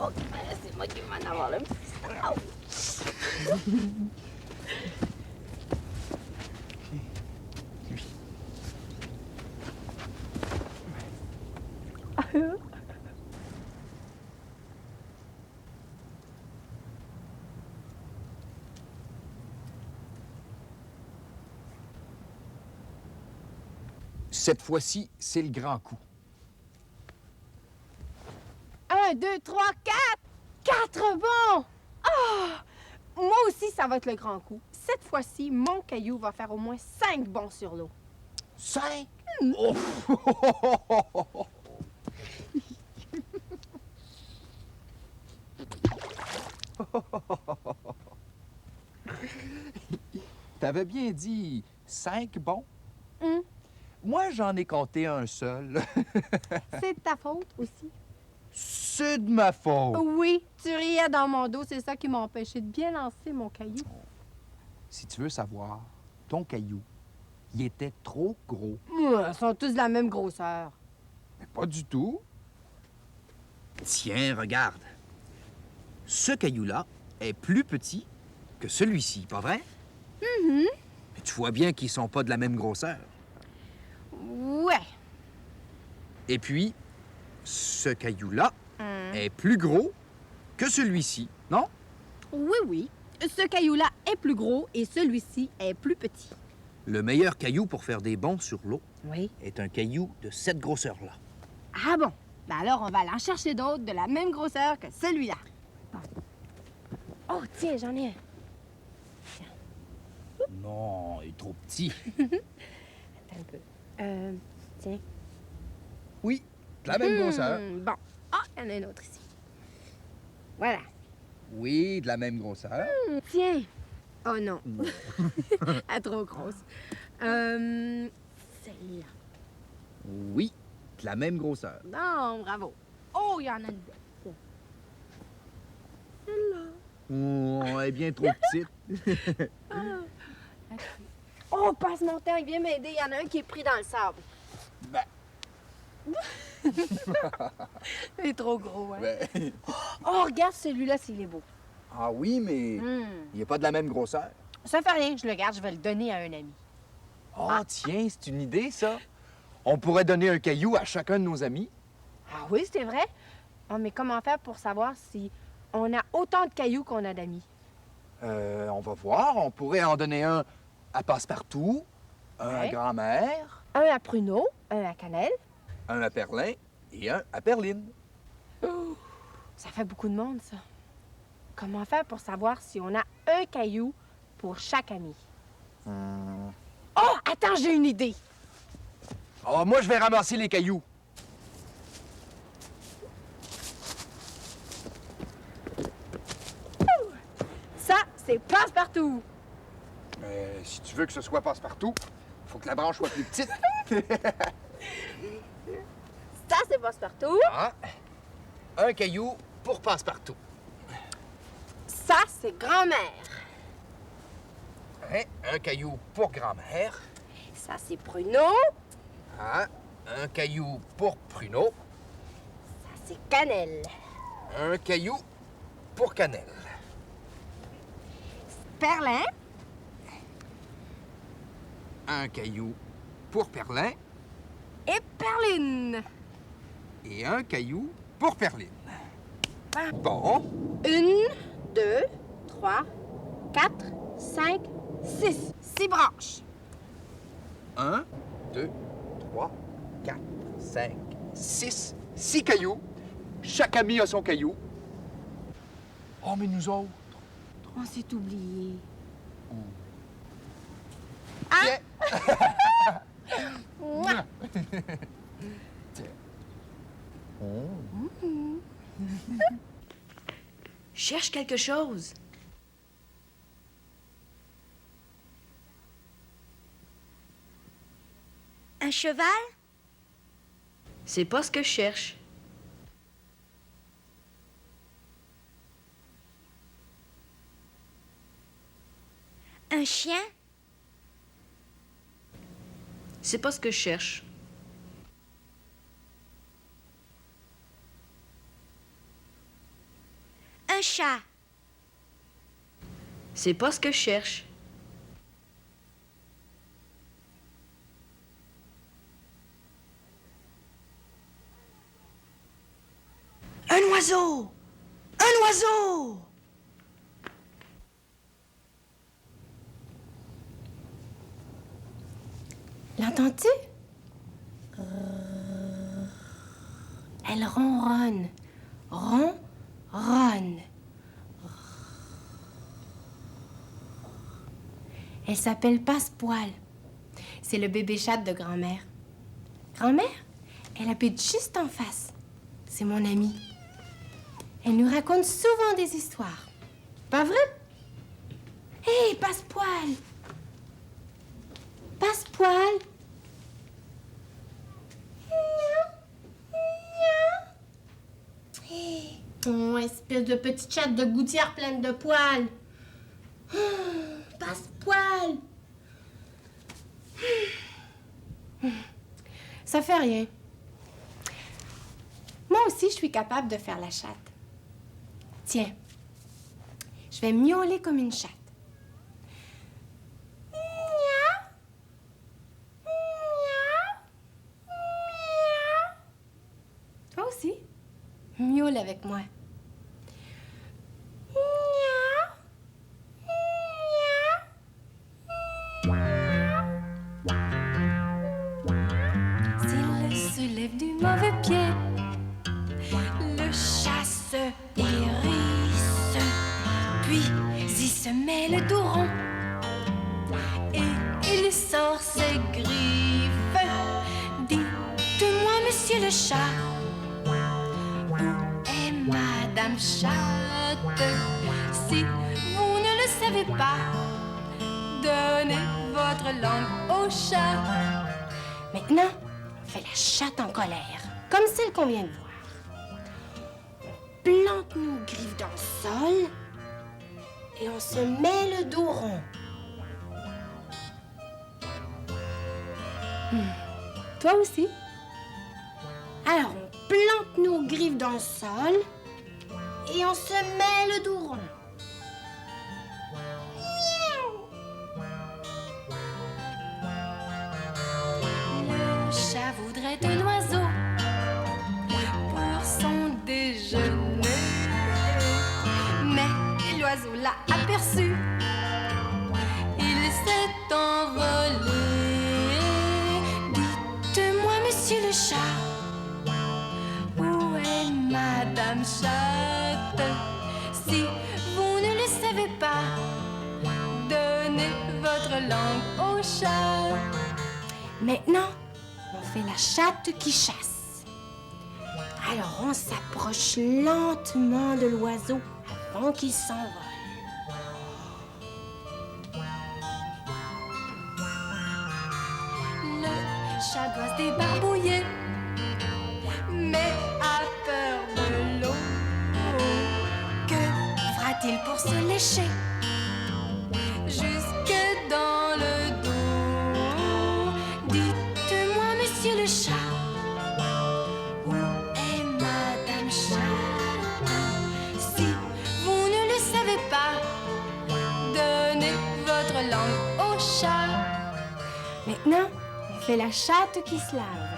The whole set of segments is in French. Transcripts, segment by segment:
Oh, c'est moi qui vais en avoir le petit. Cette fois-ci, c'est le grand coup. 1, 2, 3, 4! 4 bons! Ah! Moi aussi, ça va être le grand coup. Cette fois-ci, mon caillou va faire au moins 5 bons sur l'eau. 5? Oh! T'avais bien dit 5 bons? Moi, j'en ai compté un seul. C'est de ta faute aussi. C'est de ma faute. Oui, tu riais dans mon dos, c'est ça qui m'a empêché de bien lancer mon caillou. Si tu veux savoir, ton caillou, il était trop gros. Ils sont tous de la même grosseur. Mais pas du tout. Tiens, regarde. Ce caillou-là est plus petit que celui-ci, pas vrai? Mais tu vois bien qu'ils sont pas de la même grosseur. Ouais. Et puis, ce caillou-là est plus gros que celui-ci, non? Oui, oui. Ce caillou-là est plus gros et celui-ci est plus petit. Le meilleur caillou pour faire des bonds sur l'eau Oui. est un caillou de cette grosseur-là. Ah bon? Ben alors, on va aller en chercher d'autres de la même grosseur que celui-là. Bon. Oh, tiens, j'en ai un. Non, il est trop petit. Attends un peu. Tiens. Oui, de la même grosseur. Bon. Ah, il y en a un autre ici. Voilà. Oui, de la même grosseur. Tiens. Oh non. Elle est trop grosse. Celle-là. Oui, de la même grosseur. Non, bravo. Oh, il y en a une belle. Tiens. Celle-là. Oh, elle est bien trop petite. Oh, passe mon temps, il vient m'aider. Il y en a un qui est pris dans le sable. Ben, Il est trop gros, hein? ben... Oh, regarde celui-là s'il est beau. Ah oui, mais il n'est pas de la même grosseur. Ça fait rien, je le garde, je vais le donner à un ami. Oh, tiens, c'est une idée, ça. On pourrait donner un caillou à chacun de nos amis. Ah oui, c'est vrai? Oh, mais comment faire pour savoir si on a autant de cailloux qu'on a d'amis? On va voir. On pourrait en donner un à Passepartout, un à Ouais. Grand-mère, Un à Pruneau, un à Cannelle. un à Perlin et un à Perline. Ça fait beaucoup de monde, ça. Comment faire pour savoir si on a un caillou pour chaque ami? Oh, attends, j'ai une idée. Oh, moi, je vais ramasser les cailloux. Ça, c'est passe-partout. Mais si tu veux que ce soit Passepartout, faut que la branche soit plus petite. Ça, c'est passe-partout. Ah, un caillou pour Passepartout. Ça, c'est grand-mère. Hein, un caillou pour Grand-mère. Ça, c'est Pruneau. Ah, un caillou pour Pruneau. Ça, c'est Cannelle. Un caillou pour Cannelle. Perlin. Un caillou pour Perlin. Et Perline. Et un caillou pour Perline. Bon, 1, 2, 3, 4, 5, 6. 6 branches. 1, 2, 3, 4, 5, 6. 6 cailloux. Chaque ami a son caillou. Oh, mais nous autres. On s'est oublié. Tiens. Mouah. Cherche quelque chose. Un cheval? C'est pas ce que je cherche. Un chien? C'est pas ce que je cherche. chat. C'est pas ce que je cherche. Un oiseau! Un oiseau! L'entends-tu? Elle ronronne. Ronronne. Elle s'appelle Passepoil. C'est le bébé chat de grand-mère. Grand-mère, elle habite juste en face. C'est mon amie. Elle nous raconte souvent des histoires. Pas vrai? Hé, Passepoil! Passepoil! Hé! Oh, espèce de petite chatte de gouttière pleine de poils. Passepoil! Ça fait rien. Moi aussi, je suis capable de faire la chatte. Tiens, je vais miauler comme une chatte. Miaou. Miaou. Miaou. Toi aussi, miaule avec moi. Miaou. Miaou. S'il se lève du mauvais pied, le chat se hérisse, puis il se met le dos rond et il sort ses griffes. Dites-moi, monsieur le chat, où est madame chatte? Si vous ne le savez pas, donnez votre langue au chat. Maintenant, on fait la chatte en colère, comme celle qu'on vient de voir. Plante nos griffes dans le sol et on se met le dos rond. Toi aussi. Alors, on plante nos griffes dans le sol et on se met le dos rond. Miaou. Le chat voudrait un oiseau pour son déjeuner, mais l'oiseau l'a aperçu. Il s'est envolé. Dites-moi, monsieur le chat, où est madame chatte? Si vous ne le savez pas, donnez votre langue au chat. Maintenant, on fait la chatte qui chasse. Alors on s'approche lentement de l'oiseau avant qu'il s'envole. Le chat doit se débarbouiller, mais a peur de l'eau. Que fera-t-il pour se lécher jusque dans le dos? Dites-moi, monsieur le chat, où est madame chatte? Si vous ne le savez pas, donnez votre langue au chat. Maintenant, on fait la chatte qui se lave.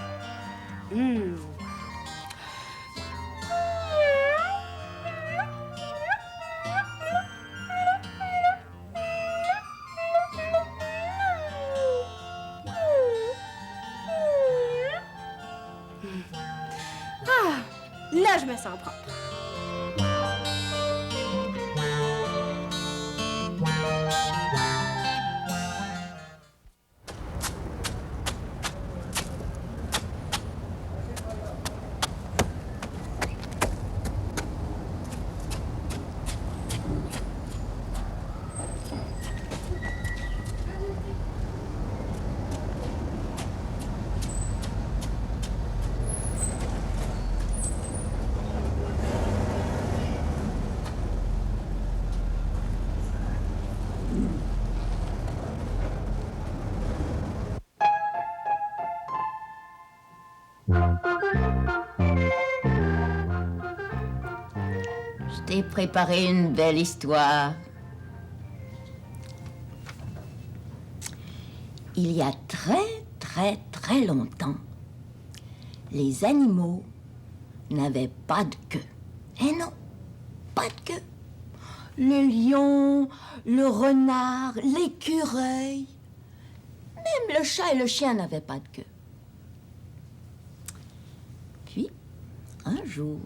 Ah, là, je me sens propre. Je t'ai préparé une belle histoire. Il y a très longtemps, les animaux n'avaient pas de queue. Eh non, pas de queue. Le lion, le renard, l'écureuil, même le chat et le chien n'avaient pas de queue. Puis, un jour,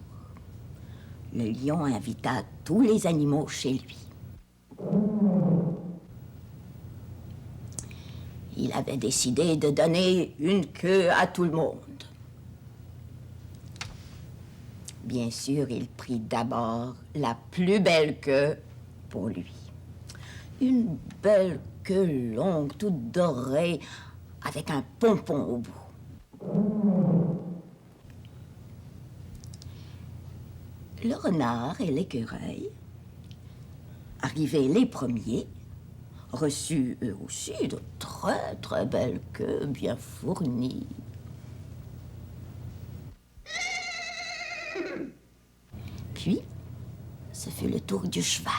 le lion invita tous les animaux chez lui. Il avait décidé de donner une queue à tout le monde. Bien sûr, il prit d'abord la plus belle queue pour lui. Une belle queue longue, toute dorée, avec un pompon au bout. Le renard et l'écureuil, arrivés les premiers, reçus eux aussi de très belles queues bien fournies. Puis, ce fut le tour du cheval.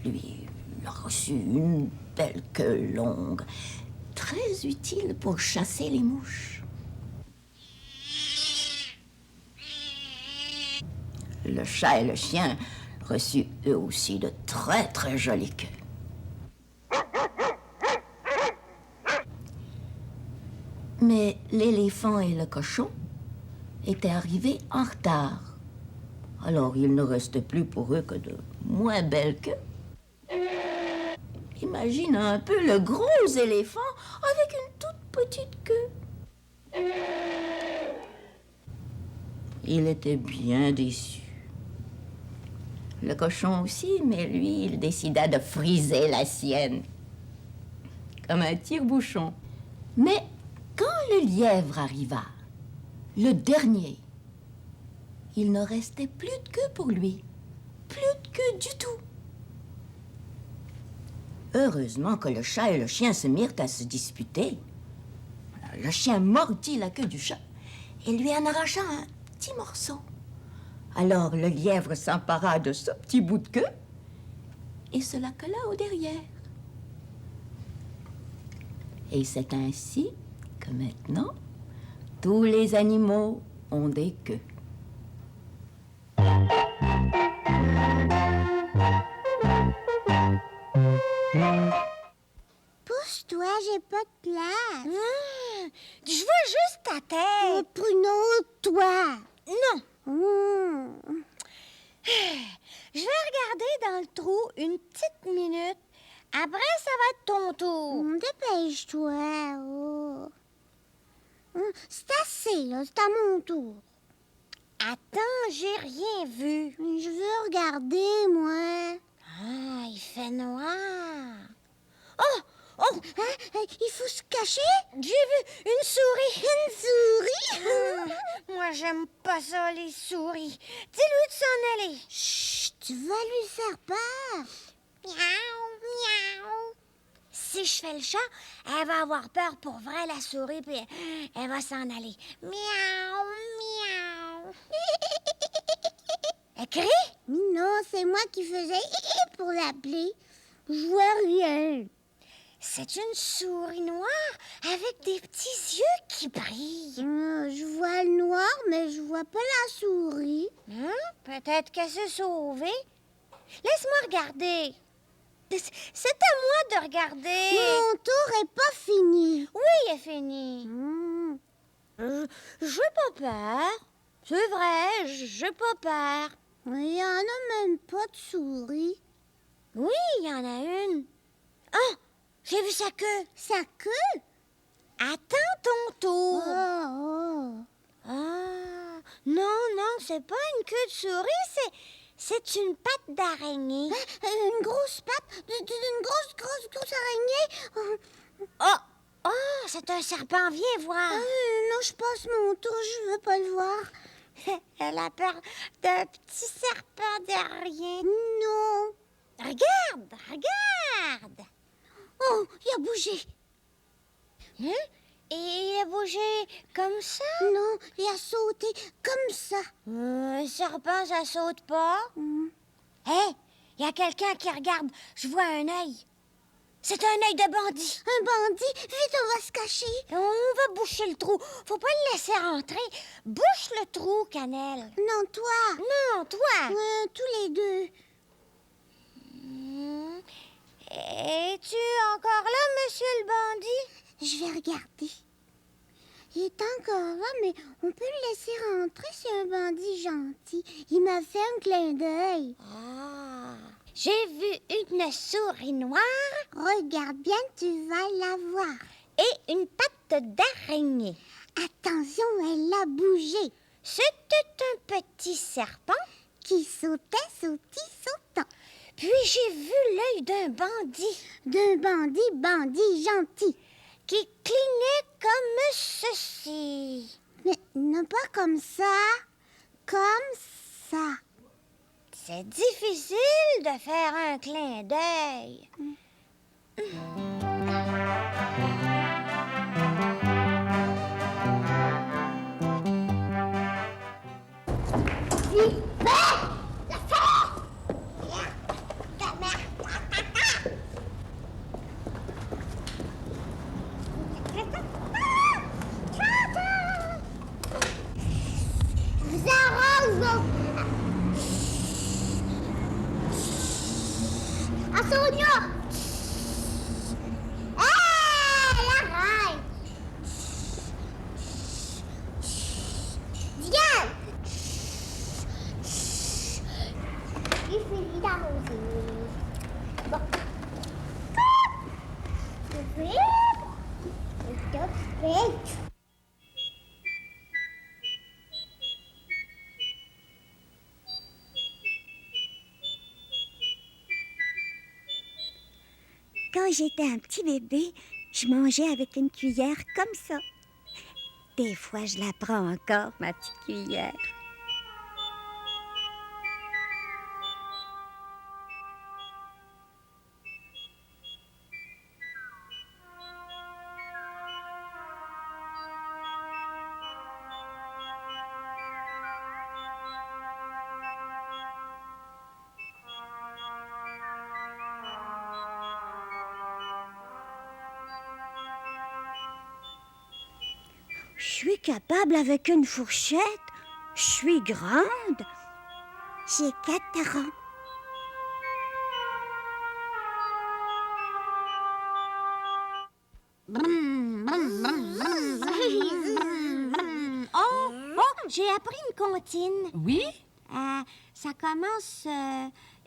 Lui, il a reçu une belle queue longue, très utile pour chasser les mouches. Le chat et le chien reçurent eux aussi de très jolies queues. Mais l'éléphant et le cochon étaient arrivés en retard. Alors il ne restait plus pour eux que de moins belles queues. Imagine un peu le gros éléphant avec une toute petite queue. Il était bien déçu. Le cochon aussi, mais lui, il décida de friser la sienne, comme un tire-bouchon. Mais quand le lièvre arriva, le dernier, il ne restait plus de queue pour lui. Plus de queue du tout. Heureusement que le chat et le chien se mirent à se disputer. Le chien mordit la queue du chat et lui en arracha un petit morceau. Alors le lièvre s'empara de ce petit bout de queue et se la colla au derrière. Et c'est ainsi que maintenant, tous les animaux ont des queues. Pousse-toi, j'ai pas de place. Je vois juste ta tête. Pruneau, toi. Non. Je vais regarder dans le trou une petite minute. Après, ça va être ton tour. Dépêche-toi. Oh. C'est assez, là. C'est à mon tour. Attends, j'ai rien vu. Je veux regarder, moi. Ah, il fait noir. Oh! Il faut se cacher? J'ai vu une souris. Une souris? Moi, j'aime pas ça, les souris. Dis-lui de s'en aller. Chut, tu vas lui faire peur. Miaou, miaou. Si je fais le chat, elle va avoir peur pour vrai, la souris, puis elle va s'en aller. Miaou, miaou. Elle crie? Non, c'est moi qui faisais pour l'appeler. Je vois rien. C'est une souris noire avec des petits yeux qui brillent. Je vois le noir, mais je vois pas la souris. Peut-être qu'elle s'est sauvée. Laisse-moi regarder. C'est à moi de regarder. Mon tour est pas fini. Oui, il est fini. J'ai pas peur. C'est vrai, j'ai pas peur. Il y en a même pas de souris. Oui, il y en a une. Ah, j'ai vu sa queue. Sa queue? Attends ton tour. Oh. Non, c'est pas une queue de souris, c'est une patte d'araignée. Une grosse patte d'une grosse araignée. Oh, c'est un serpent, viens voir. Non, je passe mon tour, je veux pas le voir. Elle a peur d'un petit serpent derrière. Non. Regarde. Oh, il a bougé. Et il a bougé comme ça? Non, il a sauté comme ça. Un serpent, ça saute pas. Hé, il y a quelqu'un qui regarde. Je vois un œil. C'est un œil de bandit. Un bandit, vite, on va se cacher. On va boucher le trou. Faut pas le laisser rentrer. Bouche le trou, Cannelle. Non, toi. Non, toi. Tous les deux. Es-tu encore là, monsieur le bandit? Je vais regarder. Il est encore là, mais on peut le laisser rentrer, c'est un bandit gentil. Il m'a fait un clin d'œil. Ah, j'ai vu une souris noire Regarde bien, tu vas la voir. et une patte d'araignée. Attention, elle a bougé. C'était un petit serpent. Qui sautait, sautant. Puis j'ai vu l'œil d'un bandit D'un bandit gentil. qui clignait comme ceci. Mais non pas comme ça. Comme ça. C'est difficile de faire un clin d'œil. Sonia! Arrête! Viens! Il finit d'arroser. Bon. Vite! Quand j'étais un petit bébé, je mangeais avec une cuillère comme ça. Des fois, je la prends encore, ma petite cuillère. Je suis capable avec une fourchette. Je suis grande. J'ai 4 ans. J'ai appris une comptine. Oui? Ça commence...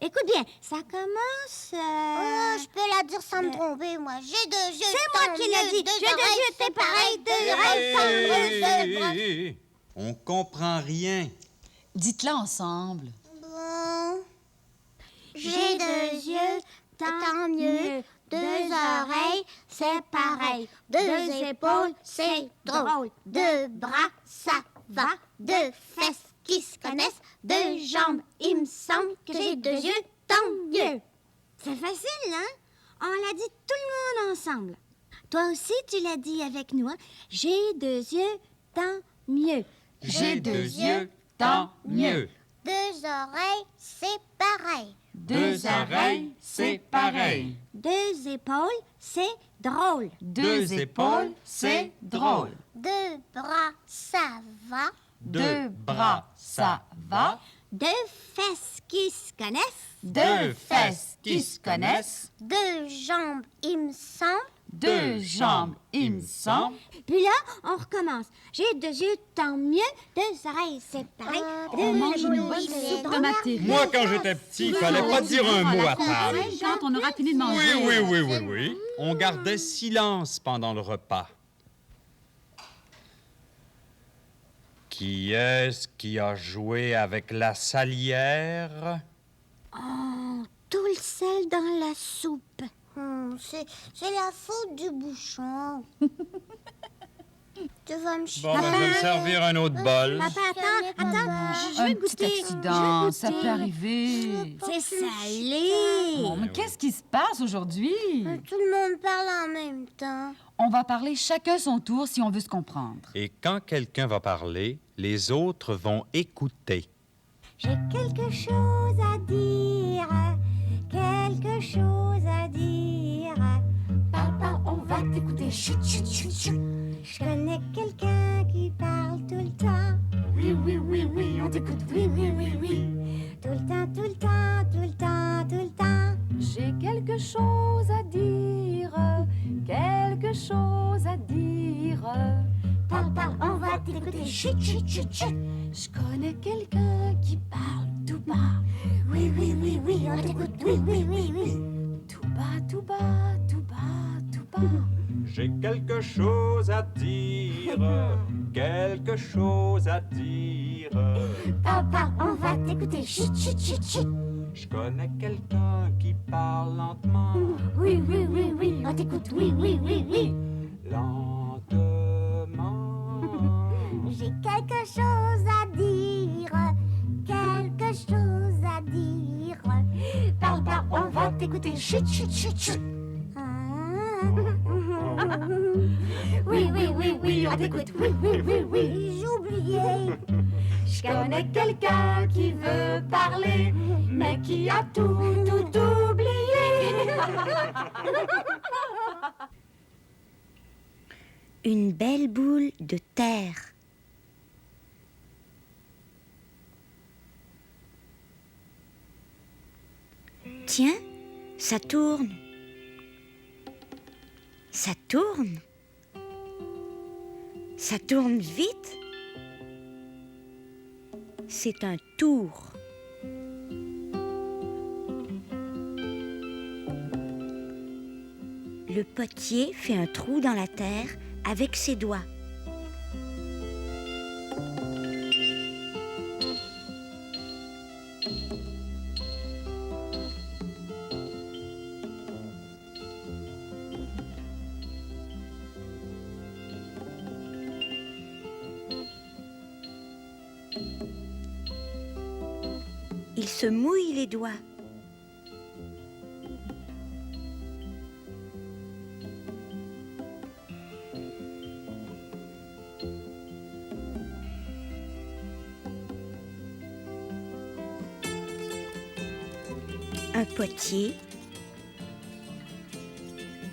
Écoute bien, ça commence... je peux la dire sans me tromper, moi. J'ai 2 yeux. C'est moi qui l'ai dit. J'ai 2 yeux, t'es pareil. 2 oreilles, 2 bras. On comprend rien. Dites-le ensemble. Bon. J'ai 2 yeux, tant mieux. 2 oreilles, c'est pareil. 2 épaules, c'est drôle. 2 bras, ça va. 2 fesses qui se connaissent. 2 jambes, il me semble que j'ai 2 yeux, tant mieux. C'est facile, hein? On l'a dit tout le monde ensemble. Toi aussi, tu l'as dit avec nous, hein? J'ai 2 yeux, tant mieux. J'ai 2 yeux, tant mieux. 2 oreilles, c'est pareil. 2 oreilles, c'est pareil. 2 épaules, c'est drôle. 2 épaules, c'est drôle. 2 bras, ça va. 2 bras, ça va. 2 fesses qui se connaissent. 2 fesses qui se connaissent. 2 jambes, il me semble. 2 jambes, il me semble. Puis là, on recommence. J'ai 2 yeux, tant mieux. 2 oreilles, c'est pareil. On mange une bonne soupe de matériel. Moi, quand j'étais petit, il fallait pas dire un mot à table. Quand on aura fini de manger. Oui. On gardait silence pendant le repas. Qui est-ce qui a joué avec la salière? Oh, tout le sel dans la soupe. C'est la faute du bouchon. Tu vas me chier. Bon, ben, je vais me servir un autre bol. Papa, attends, je Un vais petit goûter. accident, ça peut arriver. C'est salé. Bon, mais qu'est-ce qui se passe aujourd'hui? Tout le monde parle en même temps. On va parler chacun son tour si on veut se comprendre. Et quand quelqu'un va parler, les autres vont écouter. J'ai quelque chose à dire, quelque chose à dire. Papa, on va t'écouter. Chut, chut, chut, chut. Je connais quelqu'un qui parle tout le temps, Oui, oui, oui, oui, on t'écoute. Oui, oui, oui, oui. tout le temps, tout le temps, tout le temps, tout le temps. J'ai quelque chose à dire, quelque chose à dire. Parle, parle, on va t'écouter. Chut, chut, chut, chut. Je connais quelqu'un qui parle tout bas. Oui, oui, oui, oui, on t'écoute. Oui, oui, oui, oui. Tout bas, tout bas, tout bas, tout bas. J'ai quelque chose à dire, quelque chose à dire. Parle, parle, on va t'écouter. Chut, chut, chut, chut. Je connais quelqu'un qui parle lentement, Oui, oui, oui, oui, on t'écoute. Oui, oui, oui, oui. lentement. J'ai quelque chose à dire, quelque chose à dire. Parle, parle, on va t'écouter. Chut, chut, chut, chut. Oui, oui, oui, oui, on t'écoute. Oui, oui, oui, oui. J'ai oublié. Je connais quelqu'un qui veut parler, mais qui a tout oublié. Une belle boule de terre. Tiens, ça tourne. Ça tourne. Ça tourne vite. C'est un tour. Le potier fait un trou dans la terre avec ses doigts. Il se mouille les doigts. Un potier,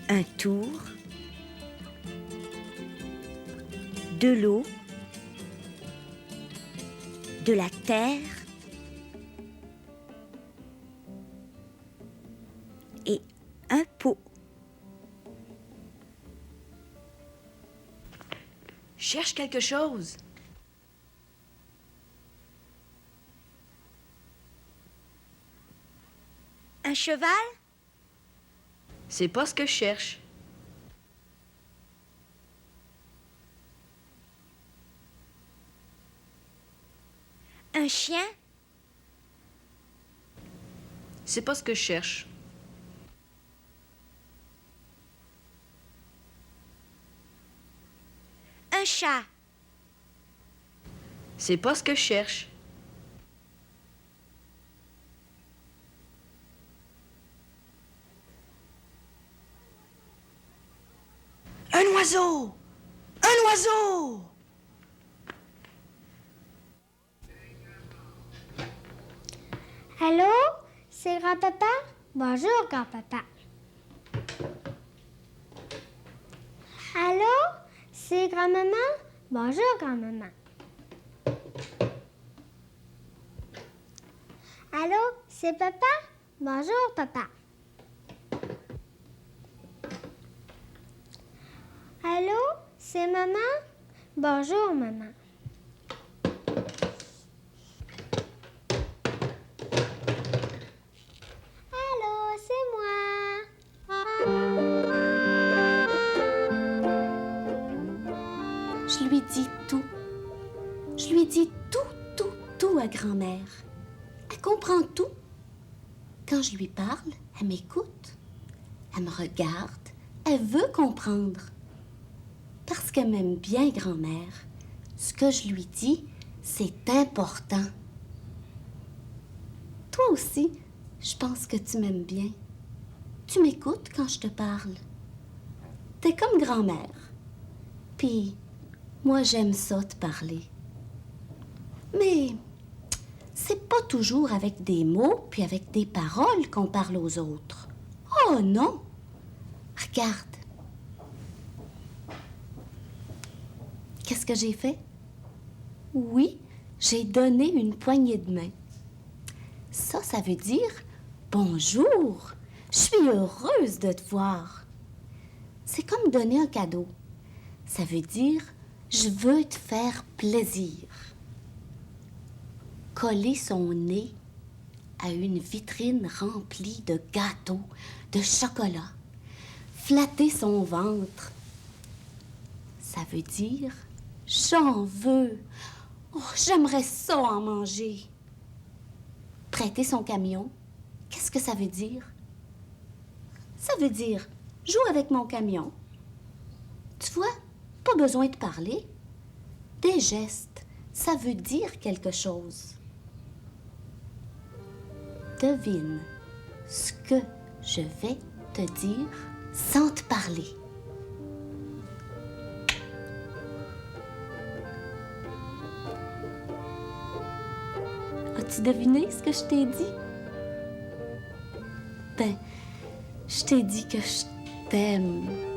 un tour, de l'eau, de la terre et un pot. Cherche quelque chose. Un cheval? C'est pas ce que je cherche. Un chien? C'est pas ce que je cherche. Un chat? C'est pas ce que je cherche. Un oiseau! Un oiseau! Allô? C'est grand-papa? Bonjour, grand-papa. Allô? C'est grand-maman? Bonjour, grand-maman. Allô? C'est papa? Bonjour, papa. Allô? C'est maman? Bonjour, maman. Allô, c'est moi. Je lui dis tout. Je lui dis tout à grand-mère. Elle comprend tout. Quand je lui parle, elle m'écoute. Elle me regarde. Elle veut comprendre. Parce qu'elle m'aime bien, grand-mère. Ce que je lui dis, c'est important. Toi aussi, je pense que tu m'aimes bien. Tu m'écoutes quand je te parle. T'es comme grand-mère. Puis, moi, j'aime ça te parler. Mais c'est pas toujours avec des mots puis avec des paroles qu'on parle aux autres. Oh non! Regarde. Qu'est-ce que j'ai fait? Oui, j'ai donné une poignée de main. Ça veut dire bonjour. Je suis heureuse de te voir. C'est comme donner un cadeau. Ça veut dire je veux te faire plaisir. Coller son nez à une vitrine remplie de gâteaux, de chocolat. Flatter son ventre. Ça veut dire j'en veux. Oh, j'aimerais ça en manger. Prêter son camion, qu'est-ce que ça veut dire? Ça veut dire joue avec mon camion. Tu vois, pas besoin de parler. Des gestes, ça veut dire quelque chose. Devine ce que je vais te dire sans te parler. As-tu deviné ce que je t'ai dit? Ben, je t'ai dit que je t'aime.